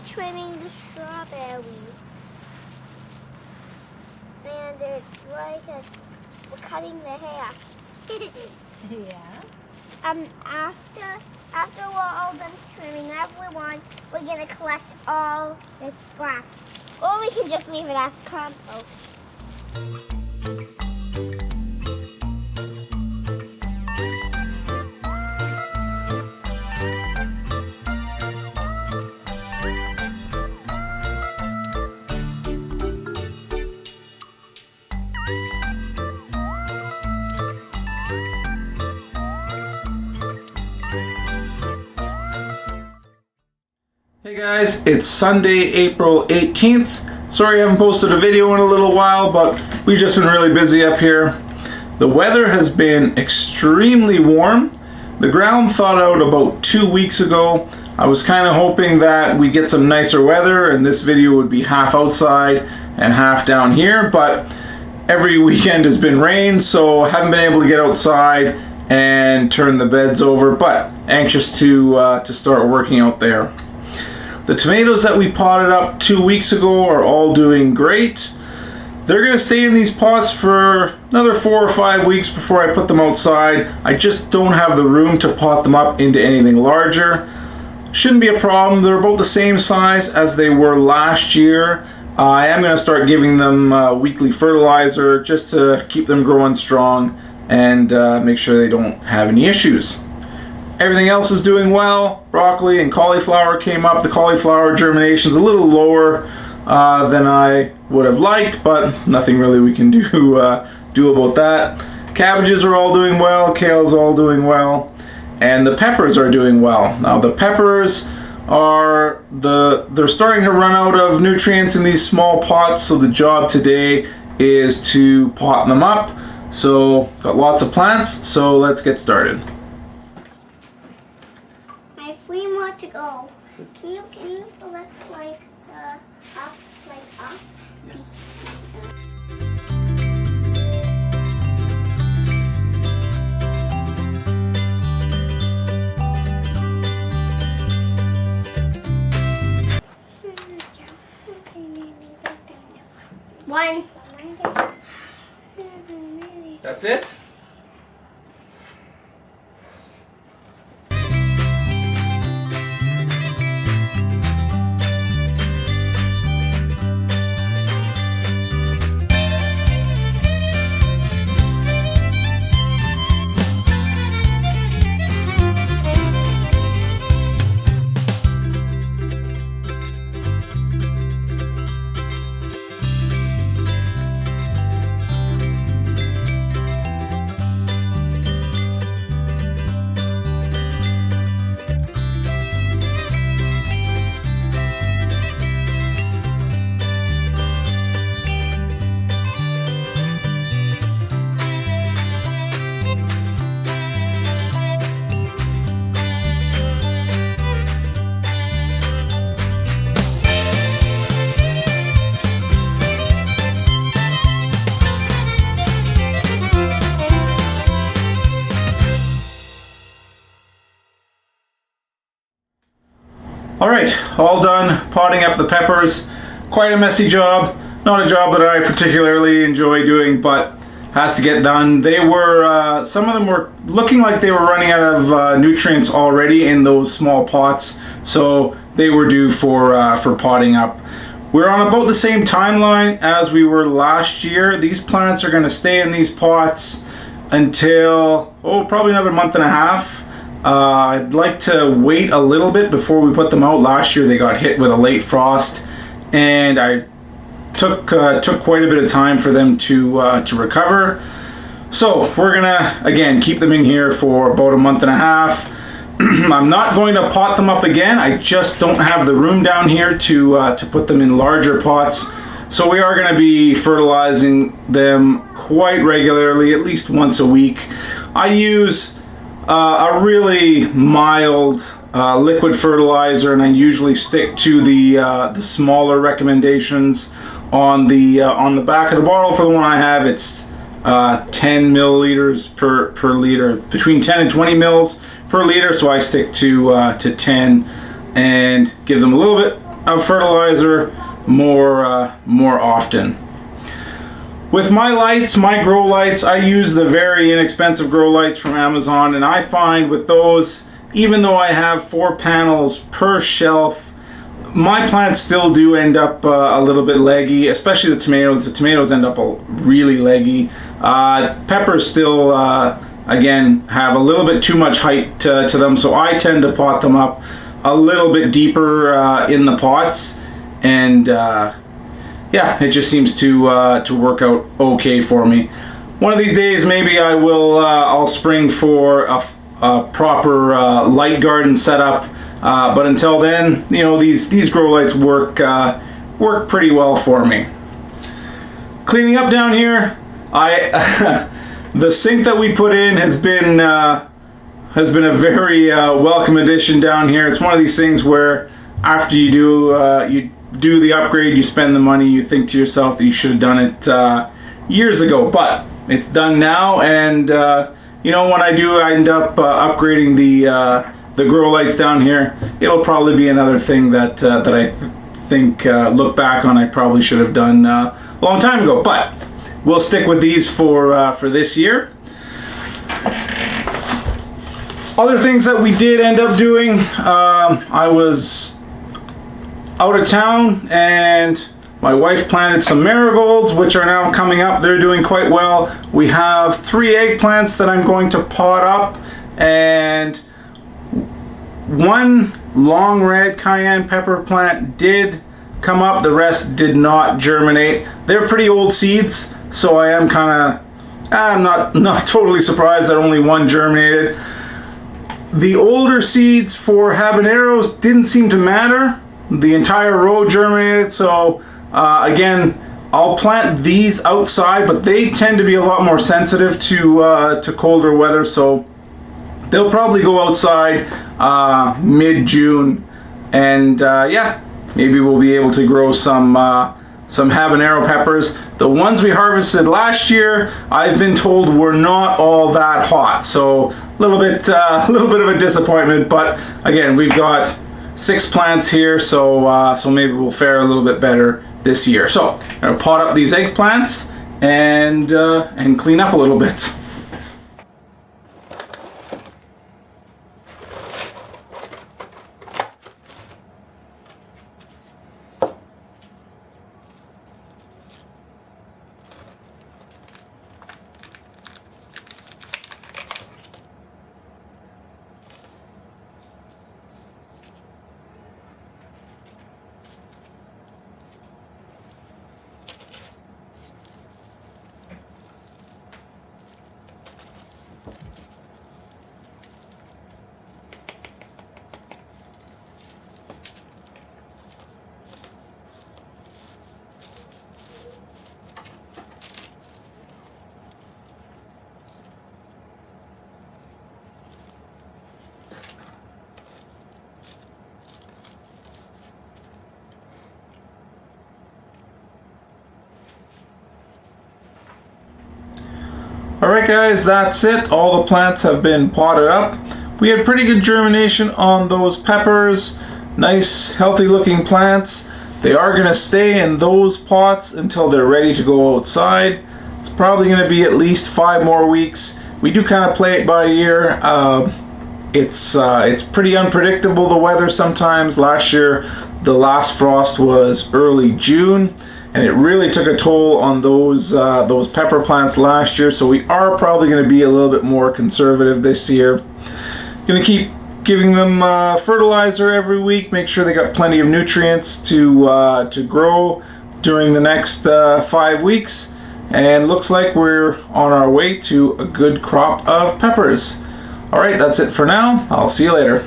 trimming the strawberries. And it's like we're cutting the hair. Yeah. After we're all done trimming everyone, we're gonna collect all the scraps. Or we can just leave it as compost. Hey guys, it's Sunday, April 18th. Sorry I haven't posted a video in a little while, but we've just been really busy up here. The weather has been extremely warm. The ground thawed out about 2 weeks ago. I was kind of hoping that we'd get some nicer weather and this video would be half outside and half down here, but every weekend has been rain, so I haven't been able to get outside and turn the beds over, but anxious to start working out there. The tomatoes that we potted up 2 weeks ago are all doing great. They're going to stay in these pots for another 4 or 5 weeks before I put them outside. I just don't have the room to pot them up into anything larger. Shouldn't be a problem. They're about the same size as they were last year. I am going to start giving them weekly fertilizer just to keep them growing strong and make sure they don't have any issues. Everything else is doing well. Broccoli and cauliflower came up. The cauliflower germination is a little lower than I would have liked, but nothing really we can do about that. Cabbages are all doing well. Kale's all doing well. And the peppers are doing well. Now the peppers they're starting to run out of nutrients in these small pots, so the job today is to pot them up. So got lots of plants, so let's get started. To go. Can you select like up? Yeah. One. That's it? Alright, all done potting up the peppers. Quite a messy job. Not a job that I particularly enjoy doing, but has to get done. They were, some of them were looking like they were running out of nutrients already in those small pots, so they were due for potting up. We're on about the same timeline as we were last year. These plants are going to stay in these pots until, probably another month and a half. I'd like to wait a little bit before we put them out. Last year they got hit with a late frost, and I took quite a bit of time for them to recover. So we're gonna again keep them in here for about a month and a half. I'm not going to pot them up again. I just don't have the room down here to put them in larger pots. So we are going to be fertilizing them quite regularly, at least once a week. I use a really mild liquid fertilizer, and I usually stick to the smaller recommendations on the back of the bottle. For the one I have, it's 10 milliliters per liter, between 10 and 20 mils per liter. So I stick to 10 and give them a little bit of fertilizer more often. With my lights, my grow lights, I use the very inexpensive grow lights from Amazon, and I find with those, even though I have 4 panels per shelf, my plants still do end up a little bit leggy, especially the tomatoes. The tomatoes end up really leggy. Peppers still, again, have a little bit too much height to them, so I tend to pot them up a little bit deeper in the pots, and yeah, it just seems to work out okay for me. One of these days, maybe I'll spring for a proper light garden setup. But until then, you know, these grow lights work pretty well for me. Cleaning up down here, the sink that we put in has been a very welcome addition down here. It's one of these things where after you do the upgrade, you spend the money, you think to yourself that you should have done it years ago, but it's done now, and you know, when I do end up upgrading the grow lights down here, it'll probably be another thing that I think look back on I probably should have done a long time ago, but we'll stick with these for this year. Other things that we did end up doing, I was out of town and my wife planted some marigolds, which are now coming up. They're doing quite well. We have 3 eggplants that I'm going to pot up, and 1 long red cayenne pepper plant did come up. The rest did not germinate. They're pretty old seeds, so I am I'm not totally surprised that only 1 germinated. The older seeds for habaneros didn't seem to matter. The entire row germinated, so again, I'll plant these outside, but they tend to be a lot more sensitive to colder weather, so they'll probably go outside mid-June, and yeah, maybe we'll be able to grow some habanero peppers. The ones we harvested last year, I've been told were not all that hot, so a little bit of a disappointment. But again, we've got 6 plants here, so maybe we'll fare a little bit better this year. So I'm gonna pot up these eggplants and clean up a little bit. Alright guys, that's it. All the plants have been potted up. We had pretty good germination on those peppers. Nice, healthy looking plants. They are going to stay in those pots until they're ready to go outside. It's probably going to be at least 5 more weeks. We do kind of play it by ear. It's pretty unpredictable, the weather sometimes. Last year, the last frost was early June, and it really took a toll on those pepper plants last year, so we are probably going to be a little bit more conservative this year. Going to keep giving them fertilizer every week, make sure they got plenty of nutrients to grow during the next 5 weeks, and looks like we're on our way to a good crop of peppers. Alright, that's it for now. I'll see you later.